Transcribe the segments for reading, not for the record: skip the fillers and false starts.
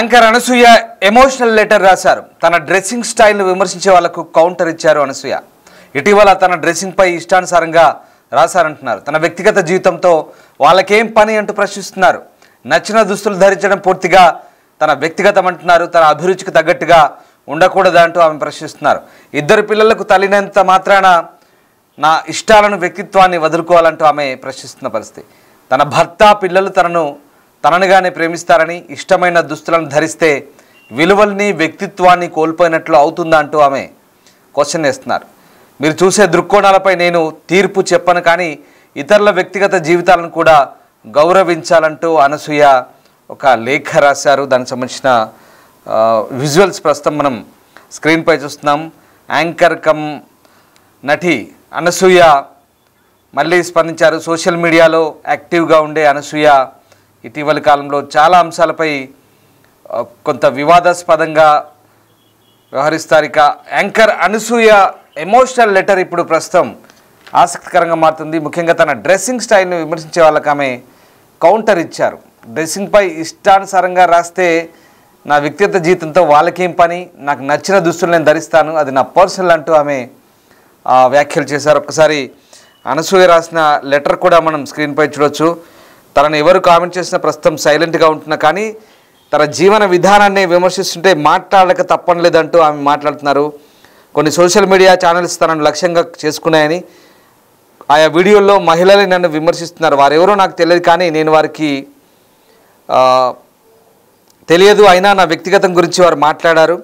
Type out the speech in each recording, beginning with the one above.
Anchor Anasuya emotional letter రాశారు. తన dressing స్టైల్ను విమర్శించే వాళ్లకు కౌంటర్ ఇచ్చారు అనసూయ. ఇటీవల తన డ్రెస్సింగ్ పై ఇష్టానుసారంగా రాశారంటున్నారు. తన వ్యక్తిగత జీవితంతో వాళ్ళకేం పని అంటూ ప్రశ్నిస్తున్నారు. నచ్చిన దుస్తులు ధరించడం పూర్తిగా తన వ్యక్తిగతం అంటున్నారు. తన అభిరుచికి తగ్గట్టుగా ఉండకూడదంటూ ఆమె ప్రశ్నిస్తున్నారు. ఇద్దరు పిల్లలకు తల్లినంత మాత్రాన నా ఇష్టాలను వ్యక్తిత్వాన్ని వదులుకోవాలంటూ ఆమె ప్రశ్నిస్తున్న పరిస్థితి. తన భర్త పిల్లలు తననుగానే ప్రేమిస్తారని, ఇష్టమైన దుస్తులను ధరిస్తే విలువల్ని వ్యక్తిత్వాన్ని కోల్పోయినట్లు అవుతుందా అంటూ ఆమె క్వశ్చన్ వేస్తున్నారు. మీరు చూసే దృక్కోణాలపై నేను తీర్పు చెప్పను, కానీ ఇతరుల వ్యక్తిగత జీవితాలను కూడా గౌరవించాలంటూ అనసూయ ఒక లేఖ రాశారు. దానికి సంబంధించిన విజువల్స్ ప్రస్తుతం మనం స్క్రీన్పై చూస్తున్నాం. యాంకర్ కమ్ నటి అనసూయ మళ్ళీ స్పందించారు. సోషల్ మీడియాలో యాక్టివ్గా ఉండే అనసూయ ఇటీవలి కాలంలో చాలా అంశాలపై కొంత వివాదాస్పదంగా వ్యవహరిస్తారు. ఇక యాంకర్ అనసూయ ఎమోషనల్ లెటర్ ఇప్పుడు ప్రస్తుతం ఆసక్తికరంగా మారుతుంది. ముఖ్యంగా తన డ్రెస్సింగ్ స్టైల్ని విమర్శించే వాళ్ళకి ఆమె కౌంటర్ ఇచ్చారు. డ్రెస్సింగ్పై ఇష్టానుసారంగా రాస్తే నా వ్యక్తిగత జీవితంతో వాళ్ళకేం పని, నాకు నచ్చిన దుస్తులు నేను ధరిస్తాను, అది నా పర్సనల్ అంటూ ఆమె వ్యాఖ్యలు చేశారు. ఒక్కసారి అనసూయ రాసిన లెటర్ కూడా మనం స్క్రీన్పై చూడవచ్చు. తనను ఎవరు కామెంట్ చేసినా ప్రస్తుతం సైలెంట్గా ఉంటున్నా, కానీ తన జీవన విధానాన్ని విమర్శిస్తుంటే మాట్లాడక తప్పనిలేదంటూ ఆమె మాట్లాడుతున్నారు. కొన్ని సోషల్ మీడియా ఛానల్స్ తనను లక్ష్యంగా చేసుకున్నాయని, ఆయా వీడియోల్లో మహిళలు నన్ను విమర్శిస్తున్నారు. వారెవరో నాకు తెలియదు, కానీ నేను వారికి తెలియదు, అయినా నా వ్యక్తిగతం గురించి వారు మాట్లాడారు.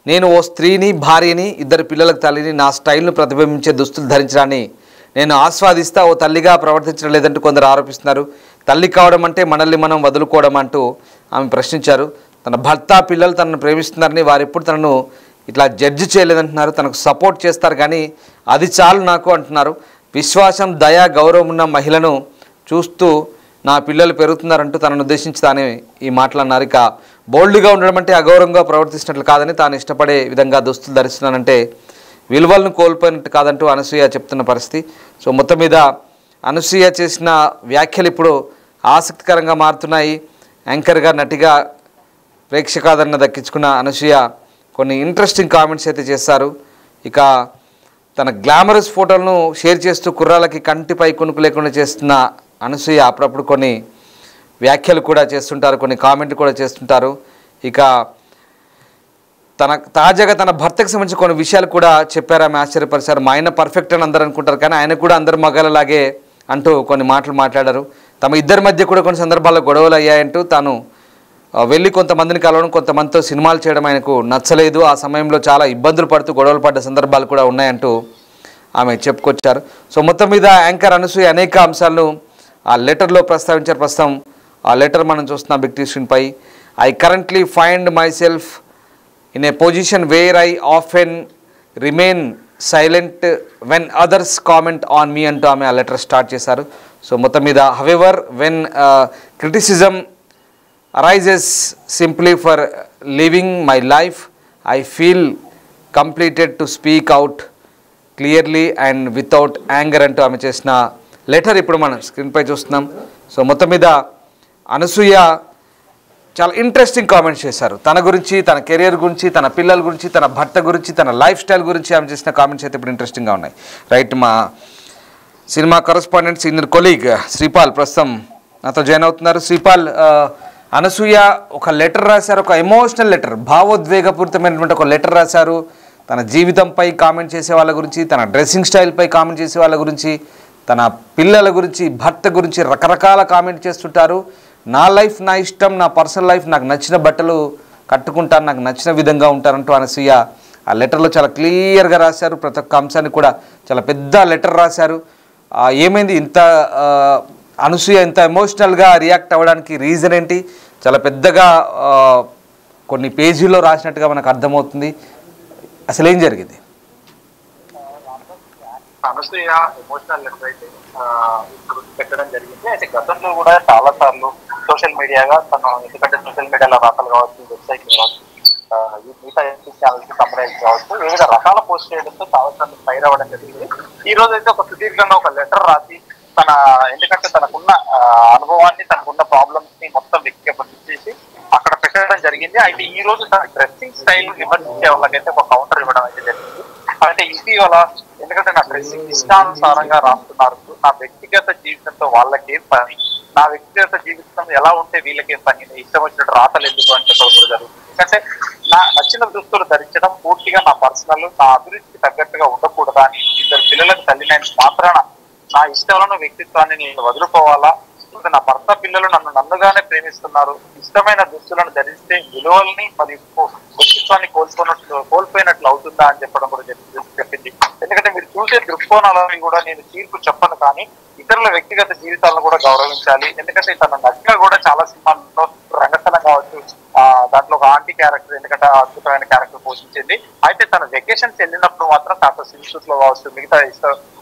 నేను ఓ స్త్రీని, భార్యని, ఇద్దరు పిల్లలకు తల్లిని, నా స్టైల్ను ప్రతిబింబించే దుస్తులు ధరించడాన్ని నేను ఆస్వాదిస్తా, ఓ తల్లిగా ప్రవర్తించడం లేదంటూ కొందరు ఆరోపిస్తున్నారు. తల్లి కావడం అంటే మనల్ని మనం వదులుకోవడం అంటూ ఆమె ప్రశ్నించారు. తన భర్త పిల్లలు తనను ప్రేమిస్తున్నారని, వారెప్పుడు తనను ఇట్లా జడ్జి చేయలేదంటున్నారు. తనకు సపోర్ట్ చేస్తారు, కానీ అది చాలు నాకు అంటున్నారు. విశ్వాసం, దయ, గౌరవం ఉన్న మహిళను చూస్తూ నా పిల్లలు పెరుగుతున్నారంటూ తనను ఉద్దేశించి తానే ఈ మాటలు అన్నారు. ఇక బోల్డ్గా ఉండడం అంటే అగౌరవంగా ప్రవర్తిస్తున్నట్లు కాదని, తాను ఇష్టపడే విధంగా దుస్తులు ధరిస్తున్నానంటే విలువలను కోల్పోయినట్టు కాదంటూ అనసూయ చెప్తున్న పరిస్థితి. సో మొత్తం మీద అనసూయ చేసిన వ్యాఖ్యలు ఇప్పుడు ఆసక్తికరంగా మారుతున్నాయి. యాంకర్గా, నటిగా ప్రేక్షకాదరణ దక్కించుకున్న అనసూయ కొన్ని ఇంట్రెస్టింగ్ కామెంట్స్ అయితే చేస్తారు. ఇక తన గ్లామరస్ ఫోటోలను షేర్ చేస్తూ కుర్రాలకి కంటిపై కొనుక్కు లేకుండా చేస్తున్న అనసూయ అప్పుడప్పుడు కొన్ని వ్యాఖ్యలు కూడా చేస్తుంటారు, కొన్ని కామెంట్లు కూడా చేస్తుంటారు. ఇక తాజాగా తన భర్తకు సంబంధించిన కొన్ని విషయాలు కూడా చెప్పారు. ఆమె ఆశ్చర్యపరిచారు. మా ఆయన పర్ఫెక్ట్ అని అందరూ అనుకుంటారు, కానీ ఆయన కూడా అందరు మగాళ్ళలాగే అంటూ కొన్ని మాటలు మాట్లాడారు. తమ ఇద్దరి మధ్య కూడా కొన్ని సందర్భాల్లో గొడవలు అయ్యాయంటూ, తాను వెళ్ళి కొంతమందిని కలవడం, కొంతమందితో సినిమాలు చేయడం ఆయనకు నచ్చలేదు, ఆ సమయంలో చాలా ఇబ్బందులు పడుతూ గొడవలు పడ్డ సందర్భాలు కూడా ఉన్నాయంటూ ఆమె చెప్పుకొచ్చారు. సో మొత్తం మీద యాంకర్ అనసూయ అనేక అంశాలను ఆ లెటర్లో ప్రస్తావించారు. ప్రస్తుతం ఆ లెటర్ మనం చూస్తున్నాం బిగ్ టీవీ స్క్రీన్పై. I currently find myself in a position where I often remain silent when others comment on me అంటూ ఆమె ఆ లెటర్ స్టార్ట్ చేశారు. సో మొత్తం మీద however when criticism arises simply for living my life, I feel completed to speak out clearly and without anger అంటూ ఆమె చేసిన letter ఇప్పుడు మనం స్క్రీన్పై చూస్తున్నాం. సో మొత్తం మీద అనసూయ చాలా ఇంట్రెస్టింగ్ కామెంట్స్ చేశారు. తన గురించి, తన కెరియర్ గురించి, తన పిల్లల గురించి, తన భర్త గురించి, తన లైఫ్ స్టైల్ గురించి ఆమె చేసిన కామెంట్స్ అయితే ఇప్పుడు ఇంట్రెస్టింగ్గా ఉన్నాయి. రైట్, మా cinema correspondent senior colleague Sripal ప్రస్తుతం నాతో జాయిన్ అవుతున్నారు. శ్రీపాల్, అనసూయ ఒక లెటర్ రాశారు, ఒక ఎమోషనల్ లెటర్, భావోద్వేగపూరితమైనటువంటి ఒక లెటర్ రాశారు. తన జీవితంపై కామెంట్ చేసే వాళ్ళ గురించి, తన డ్రెస్సింగ్ స్టైల్పై కామెంట్ చేసే వాళ్ళ గురించి, తన పిల్లల గురించి, భర్త గురించి రకరకాల కామెంట్ చేస్తుంటారు. నా లైఫ్ నా ఇష్టం, నా పర్సనల్ లైఫ్, నాకు నచ్చిన బట్టలు కట్టుకుంటాను, నాకు నచ్చిన విధంగా ఉంటారంటూ అనసూయ ఆ లెటర్లో చాలా క్లియర్గా రాశారు. ప్రతి ఒక్క అంశాన్ని కూడా చాలా పెద్ద లెటర్ రాశారు. ఏమైంది ఇంత అనసూయ ఇంత ఎమోషనల్గా రియాక్ట్ అవ్వడానికి రీజన్ ఏంటి? చాలా పెద్దగా కొన్ని పేజీల్లో రాసినట్టుగా మనకు అర్థమవుతుంది. అసలు ఏం జరిగింది? అనసూయ ఎమోషనల్ లెటర్ అయితే పెట్టడం జరిగింది. అయితే గతంలో కూడా చాలా సార్లు సోషల్ మీడియాగా తను, ఎందుకంటే సోషల్ మీడియాలో రాతలు కావచ్చు, వెబ్సైట్లు కావచ్చు, మిగతా ఛానల్స్ సమ్మరైజ్ కావచ్చు, వివిధ రకాల పోస్ట్ చేయడంతో చాలా సార్లు ఫైర్ అవ్వడం జరిగింది. ఈ రోజు అయితే ఒక సుదీర్ఘంగా ఒక లెటర్ రాసి తన, ఎందుకంటే తనకున్న అనుభవాన్ని, తనకున్న ప్రాబ్లమ్స్ ని మొత్తం వ్యక్తిగతం చేసి అక్కడ పెట్టడం జరిగింది. జరిగింది. అయితే ఈ రోజు తన డ్రెస్సింగ్ స్టైల్ విమర్శించే వాళ్ళకైతే ఒక కౌంటర్ ఇవ్వడం అయితే జరిగింది. అంటే ఇటీవల ఎందుకంటే నా డ్రెస్సింగ్ ఇష్టానుసారంగా రాస్తున్నారు, నా వ్యక్తిగత జీవితంతో వాళ్ళకేం పని, నా వ్యక్తిగత జీవితం ఎలా ఉంటే వీళ్ళకేం పని, ఇష్టం వచ్చినట్టు రాతలు ఎందుకు అని చెప్పడం కూడా జరుగుతుంది. ఎందుకంటే నా నచ్చిన దుస్తులు ధరించడం పూర్తిగా నా పర్సనల్, నా అభిరుచికి తగ్గట్టుగా ఉండకూడదా అని ఇద్దరు పిల్లలకు తల్లినైన మాత్రాన నా ఇష్టాలను వ్యక్తిత్వాన్ని నేను వదులుకోవాలా, నా భర్త పిల్లలు నన్నుగానే ప్రేమిస్తున్నారు, ఇష్టమైన దుస్తులను ధరిస్తే విలువల్ని మరియు వ్యక్తిత్వాన్ని కోల్పోయినట్లు అవుతుందా అని చెప్పడం కూడా చెప్పింది. ఎందుకంటే మీరు చూసే దృక్కోణాలని కూడా నేను తీర్పు చెప్పను, కానీ ఇతరుల వ్యక్తిగత జీవితాలను కూడా గౌరవించాలి. ఎందుకంటే తన నచ్చిన కూడా చాలా సినిమాల్లో రంగస్థలం కావచ్చు, దాంట్లో ఒక ఆంటీ క్యారెక్టర్ ఎందుకంటే అద్భుతమైన క్యారెక్టర్ పోషించింది. అయితే తన వెకేషన్స్ వెళ్ళినప్పుడు మాత్రం కాస్త స్విమ్ సూట్ లో కావచ్చు,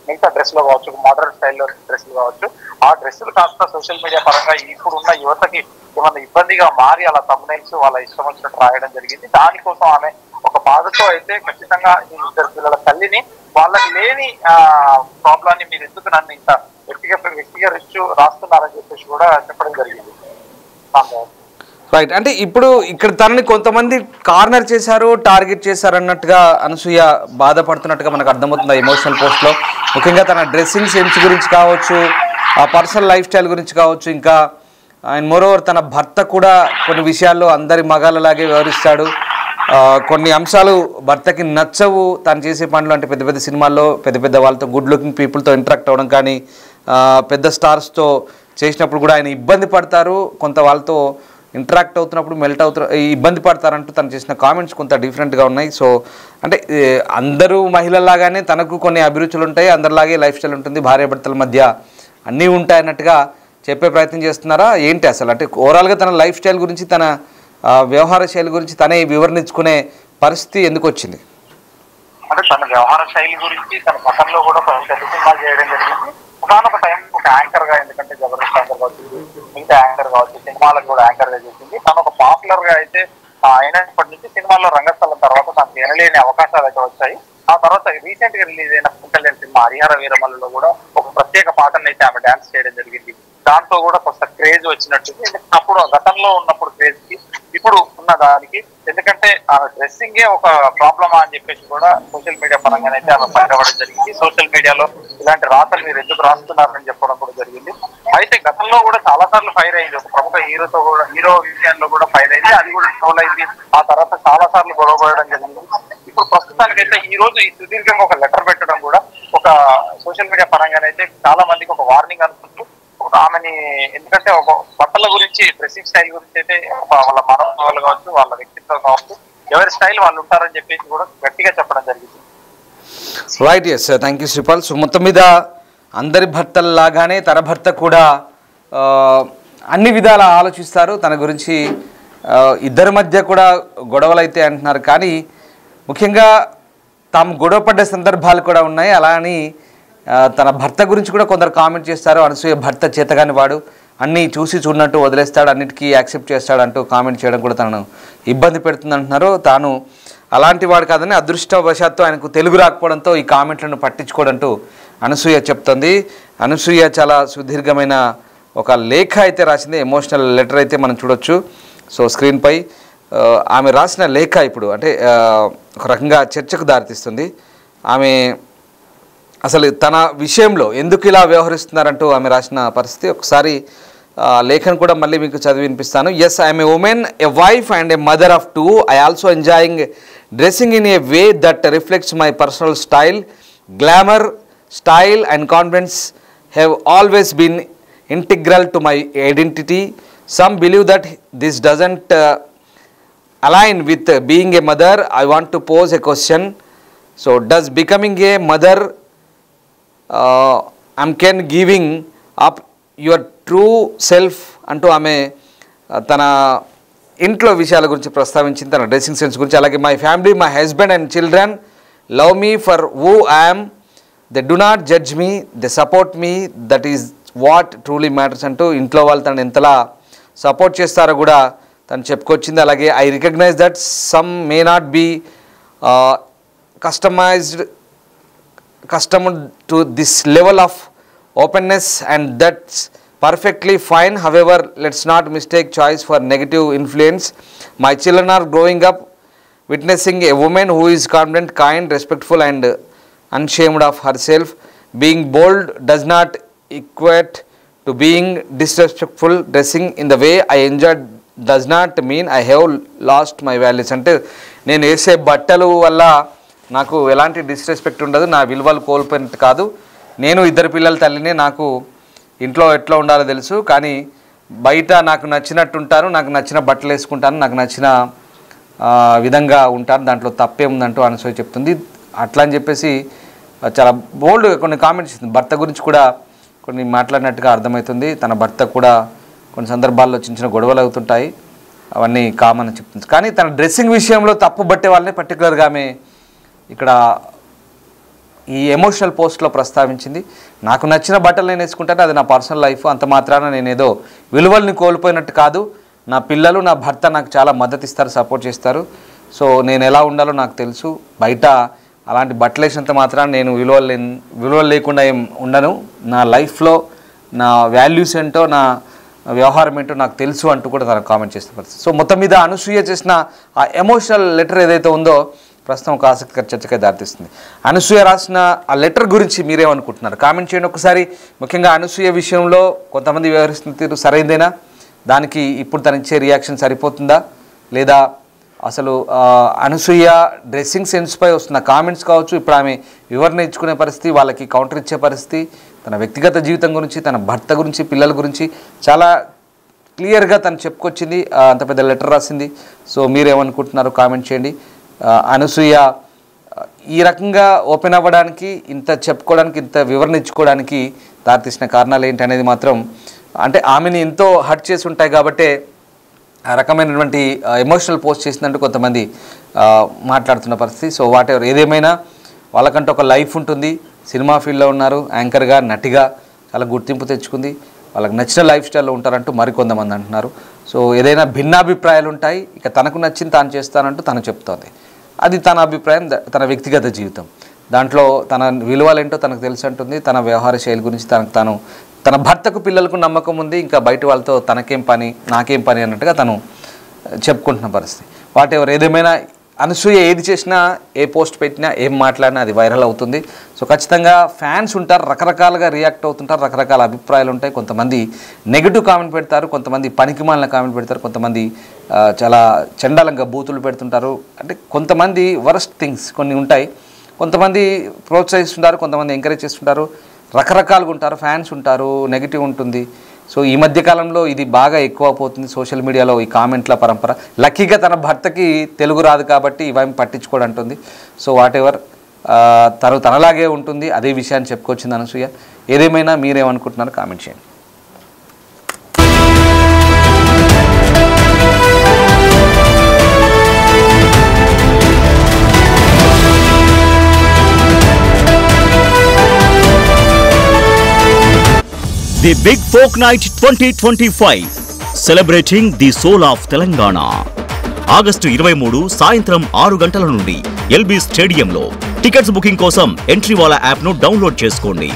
మిగతా డ్రెస్ లో కావచ్చు, మోడర్న్ స్టైల్లో డ్రెస్సులు కావచ్చు, ఆ డ్రెస్సులు కాస్త సోషల్ మీడియా పరంగా ఇప్పుడు ఉన్న యువతకి ఏమన్నా ఇబ్బందిగా మారి అలా తమ్మునైల్స్ వాళ్ళ ఇష్టం వచ్చినట్టు రాయడం జరిగింది. దానికోసం ఆమె ఒక బాధతో అయితే ఖచ్చితంగా ఈ ఇద్దరు పిల్లల తల్లిని వాళ్ళకి లేని ప్రాబ్లాన్ని మీరు ఎందుకు నన్ను ఇంత వ్యక్తిగత రాస్తున్నారని చెప్పేసి కూడా చెప్పడం జరిగింది. రైట్. అంటే ఇప్పుడు ఇక్కడ తనని కొంతమంది కార్నర్ చేశారు, టార్గెట్ చేశారు అన్నట్టుగా అనసూయ బాధపడుతున్నట్టుగా మనకు అర్థమవుతుంది ఎమోషనల్ పోస్ట్లో. ముఖ్యంగా తన డ్రెస్సింగ్ సెన్స్ గురించి కావచ్చు, ఆ పర్సనల్ లైఫ్ స్టైల్ గురించి కావచ్చు, ఇంకా అండ్ మోరోవర్ తన భర్త కూడా కొన్ని విషయాల్లో అందరి మగాళ్ళలాగే వ్యవహరిస్తాడు, కొన్ని అంశాలు భర్తకి నచ్చవు తను చేసే పనులు. అంటే పెద్ద పెద్ద సినిమాల్లో పెద్ద పెద్ద వాళ్ళతో గుడ్ లుకింగ్ పీపుల్తో ఇంటరాక్ట్ అవ్వడం కానీ, పెద్ద స్టార్స్తో చేసినప్పుడు కూడా ఆయన ఇబ్బంది పడతారు, కొంత వాళ్ళతో ఇంటరాక్ట్ అవుతున్నప్పుడు మెల్ట్ ఇబ్బంది పడతారంటూ తను చేసిన కామెంట్స్ కొంత డిఫరెంట్గా ఉన్నాయి. సో అంటే అందరూ మహిళల్లాగానే తనకు కొన్ని అభిరుచులు ఉంటాయి, అందరిలాగే లైఫ్ స్టైల్ ఉంటుంది, భార్యాభర్తల మధ్య అన్నీ ఉంటాయి అన్నట్టుగా చెప్పే ప్రయత్నం చేస్తున్నారా ఏంటి అసలు? అంటే ఓవరాల్గా తన లైఫ్ స్టైల్ గురించి, తన వ్యవహార శైలి గురించి తనే వివరణించుకునే పరిస్థితి ఎందుకు వచ్చింది? అంటే తన వ్యవహార శైలి గురించి తన పక్కనలో కూడా పెద్ద సినిమాలు చేయడం జరిగింది. ఒకనొక టైం ఒక యాంకర్ గా, ఎందుకంటే జబర్దస్త్ యాంకర్ కావచ్చు, మిగతా యాంకర్ కావచ్చు, సినిమాలకు కూడా యాంకర్ గా చేసింది. తను ఒక పాపులర్ గా అయితే అయినప్పటి నుంచి సినిమాల్లో రంగస్థలం తర్వాత తనకు వినలేని అవకాశాలు అయితే వచ్చాయి. ఆ తర్వాత రీసెంట్ గా రిలీజ్ అయిన కుంటలేని సినిమా హరిహర వీరమల్లులో కూడా ఒక ప్రత్యేక పాటను అయితే ఆమె డాన్స్ చేయడం జరిగింది. దాంతో కూడా కొంత క్రేజ్ వచ్చినట్టుంది. అప్పుడు గతంలో ఉన్నప్పుడు క్రేజ్ కి ఇప్పుడు ఉన్న దానికి, ఎందుకంటే ఆ డ్రెస్సింగే ఒక ప్రాబ్లమా అని చెప్పేసి కూడా సోషల్ మీడియా పరంగానైతే ఆమె బయటపడడం జరిగింది. సోషల్ మీడియాలో ఇలాంటి రాతలు మీరు ఎందుకు రాస్తున్నారని చెప్పడం కూడా జరిగింది. అయితే గతంలో కూడా చాలా సార్లు ఫైర్ అయింది, ఒక ప్రముఖ హీరోతో కూడా, హీరో విషయంలో కూడా ఫైర్ అయింది, అది కూడా ట్రోల్ అయింది. ఆ తర్వాత చాలా సార్లు గొడవ పడడం జరిగింది. ఇప్పుడు ప్రస్తుతానికైతే ఈ రోజు ఈ సుదీర్ఘంగా ఒక లెటర్ పెట్టడం కూడా ఒక సోషల్ మీడియా పరంగానైతే చాలా మందికి ఒక వార్నింగ్ అనుకుంటూ ఆమెని, ఎందుకంటే ఒక బట్టల గురించి, డ్రెస్సింగ్ స్టైల్ గురించి అయితే వాళ్ళ మనోభావాలు కావచ్చు, వాళ్ళ వ్యక్తిత్వం కావచ్చు, ఎవరి స్టైల్ వాళ్ళు ఉంటారని చెప్పేసి కూడా గట్టిగా చెప్పడం జరిగింది. Right. Yes, thank you Sripal. So మొత్తం మీద అందరి భర్తల్లాగానే తన భర్త కూడా అన్ని విధాలా ఆలోచిస్తారు తన గురించి. ఇద్దరి మధ్య కూడా గొడవలు అయితే అంటున్నారు, కానీ ముఖ్యంగా తాము గొడవపడ్డ సందర్భాలు కూడా ఉన్నాయి. అలా అని తన భర్త గురించి కూడా కొందరు కామెంట్ చేస్తారు. అనసూయ భర్త చేతగాని వాడు, అన్నీ చూసి చూడనట్టు వదిలేస్తాడు, అన్నిటికీ యాక్సెప్ట్ చేస్తాడు అంటూ కామెంట్ చేయడం కూడా తనను ఇబ్బంది పెడుతుంది అంటున్నారు. తాను అలాంటి వాడు కాదని, అదృష్టవశాత్తు ఆయనకు తెలుగు రాకపోవడంతో ఈ కామెంట్లను పట్టించుకోవడంటూ అనసూయ చెప్తుంది. అనసూయ చాలా సుదీర్ఘమైన ఒక లేఖ అయితే రాసింది, ఎమోషనల్ లెటర్ అయితే మనం చూడొచ్చు. సో స్క్రీన్పై ఆమె రాసిన లేఖ ఇప్పుడు అంటే ఒక రకంగా చర్చకు దారితీస్తుంది. ఆమె అసలు తన విషయంలో ఎందుకు ఇలా వ్యవహరిస్తున్నారంటూ ఆమె రాసిన పరిస్థితి. ఒకసారి లేఖను కూడా మళ్ళీ మీకు చదివి వినిపిస్తాను. Yes, I'm a woman, a wife and a mother of 2. I also enjoying dressing in a way that reflects my personal style. Glamour, style and confidence have always been integral to my identity. Some believe that this doesn't align with being a mother. I want to pose a question. So does becoming a mother can giving up your true self అంటూ ఆమె తన ఇంట్లో విషయాల గురించి ప్రస్తావించింది, తన dressing sense గురించి. అలాగే my family, my husband and children love me for who I am. They do not judge me, they support me, that is what truly matters అంటూ ఇంట్లో వాళ్ళు తను ఎంతలా సపోర్ట్ చేస్తారో కూడా తను చెప్పుకొచ్చింది. అలాగే I recognise that some may not be accustomed to this level of openness and that's perfectly fine. However, let's not mistake choice for negative influence. My children are growing up witnessing a woman who is confident, kind, respectful and unshamed of herself. Being bold does not equate to being disrespectful. Dressing in the way I enjoy does not mean I have lost my values. అంటే నేను వేసే బట్టలు వల్ల నాకు ఎలాంటి disrespect ఉండదు, నా విలువలు కోల్పోయినట్టు కాదు. నేను 2 పిల్లల తల్లిని, నాకు ఇంట్లో ఎట్లా ఉండాలో తెలుసు, కానీ బయట నాకు నచ్చినట్టు ఉంటాను, నాకు నచ్చిన బట్టలు వేసుకుంటాను, నాకు నచ్చిన విధంగా ఉంటాను, దాంట్లో తప్పేముందంటూ అనసూయ చెప్తుంది. అట్లా అని చెప్పేసి చాలా బోల్డ్గా కొన్ని కామెంట్స్ ఇస్తుంది. భర్త గురించి కూడా కొన్ని మాట్లాడినట్టుగా అర్థమవుతుంది. తన భర్త కూడా కొన్ని సందర్భాల్లో చిన్న గొడవలు అవుతుంటాయి, అవన్నీ కామన్ అని చెప్తుంది. కానీ తన డ్రెస్సింగ్ విషయంలో తప్పు పట్టే వాళ్ళని పర్టికులర్గా ఆమె ఇక్కడ ఈ ఎమోషనల్ పోస్ట్లో ప్రస్తావించింది. నాకు నచ్చిన బట్టలు నేను వేసుకుంటాను, అది నా పర్సనల్ లైఫ్, అంత మాత్రాన నేను ఏదో విలువల్ని కోల్పోయినట్టు కాదు. నా పిల్లలు, నా భర్త నాకు చాలా మద్దతు ఇస్తారు, సపోర్ట్ చేస్తారు. సో నేను ఎలా ఉండాలో నాకు తెలుసు. బయట అలాంటి బట్టలు వేసినంత మాత్రాన నేను విలువలు లేకుండా ఏం ఉండను. నా లైఫ్లో నా వాల్యూస్ ఏంటో, నా వ్యవహారం ఏంటో నాకు తెలుసు అంటూ కూడా తనకు కామెంట్ చేస్తే పరిస్థితి. సో మొత్తం మీద అనసూయ చేసిన ఆ ఎమోషనల్ లెటర్ ఏదైతే ఉందో ప్రస్తుతం ఒక ఆసక్తికర చర్చకే దారితీస్తుంది. అనసూయ రాసిన ఆ లెటర్ గురించి మీరేమనుకుంటున్నారు? కామెంట్ చేయండి ఒకసారి. ముఖ్యంగా అనసూయ విషయంలో కొంతమంది వ్యవహరిస్తున్న తీరు సరైందేనా? దానికి ఇప్పుడు తను ఇచ్చే రియాక్షన్ సరిపోతుందా? లేదా అసలు అనసూయ డ్రెస్సింగ్ సెన్స్పై వస్తున్న కామెంట్స్ కావచ్చు, ఇప్పుడు ఆమె వివరణ ఇచ్చుకునే పరిస్థితి, వాళ్ళకి కౌంటర్ ఇచ్చే పరిస్థితి, తన వ్యక్తిగత జీవితం గురించి, తన భర్త గురించి, పిల్లల గురించి చాలా క్లియర్గా తను చెప్పుకొచ్చింది, అంత పెద్ద లెటర్ రాసింది. సో మీరేమనుకుంటున్నారు కామెంట్ చేయండి. అనసూయ ఈ రకంగా ఓపెన్ అవ్వడానికి, ఇంత చెప్పుకోవడానికి, ఇంత వివరణ ఇచ్చుకోవడానికి దారితీసిన కారణాలు ఏంటి అనేది మాత్రం, అంటే ఆమెని ఎంతో హర్ట్ చేసి ఉంటాయి కాబట్టి ఆ రకమైనటువంటి ఎమోషనల్ పోస్ట్ చేసిందంటూ కొంతమంది మాట్లాడుతున్న పరిస్థితి. సో వాట్ ఎవర్ ఏదేమైనా వాళ్ళకంటూ ఒక లైఫ్ ఉంటుంది. సినిమా ఫీల్డ్లో ఉన్నారు, యాంకర్గా, నటిగా చాలా గుర్తింపు తెచ్చుకుంది. వాళ్ళకి నచ్చిన లైఫ్ స్టైల్లో ఉంటారంటూ మరికొంతమంది అంటున్నారు. సో ఏదైనా భిన్నాభిప్రాయాలు ఉంటాయి. ఇక తనకు నచ్చింది తాను చేస్తానంటూ తను చెప్తోంది. అది తన అభిప్రాయం, తన వ్యక్తిగత జీవితం. దాంట్లో తన విలువలేంటో తనకు తెలిసి ఉంటుంది. తన వ్యవహార శైలి గురించి తన భర్తకు, పిల్లలకు నమ్మకం ఉంది. ఇంకా బయట వాళ్ళతో తనకేం పని, నాకేం పని అన్నట్టుగా తను చెప్పుకుంటున్న పరిస్థితి. వాట్ ఎవర్ ఏదేమైనా అనసూయ ఏది చేసినా, ఏ పోస్ట్ పెట్టినా, ఏం మాట్లాడినా అది వైరల్ అవుతుంది. సో ఖచ్చితంగా ఫ్యాన్స్ ఉంటారు, రకరకాలుగా రియాక్ట్ అవుతుంటారు, రకరకాల అభిప్రాయాలు ఉంటాయి. కొంతమంది నెగిటివ్ కామెంట్ పెడతారు, కొంతమంది పనికిమాలిన కామెంట్ పెడతారు, కొంతమంది చాలా చండాలంగా బూతులు పెడుతుంటారు. అంటే కొంతమంది వరస్ట్ థింగ్స్ కొన్ని ఉంటాయి. కొంతమంది ప్రోత్సహిస్తుంటారు, కొంతమంది ఎంకరేజ్ చేస్తుంటారు, రకరకాలుగా ఉంటారు. ఫ్యాన్స్ ఉంటారు, నెగిటివ్ ఉంటుంది. సో ఈ మధ్యకాలంలో ఇది బాగా ఎక్కువ పోతుంది సోషల్ మీడియాలో, ఈ కామెంట్ల పరంపర. లక్కీగా తన భర్తకి తెలుగు రాదు కాబట్టి ఇవేమి పట్టించుకోడు అంటుంది. సో వాట్ ఎవర్ తనలాగే ఉంటుంది, అదే విషయాన్ని చెప్పుకొచ్చింది అనసూయ. ఏదేమైనా మీరేమనుకుంటున్నారు కామెంట్ చేయండి. The Big Folk Night 2025 celebrating the soul of Telangana. August 23 సాయంత్రం 6 గంటల నుండి ఎల్బీ స్టేడియంలో. టికెట్స్ బుకింగ్ కోసం ఎంట్రీ వాలా యాప్ను డౌన్లోడ్ చేసుకోండి.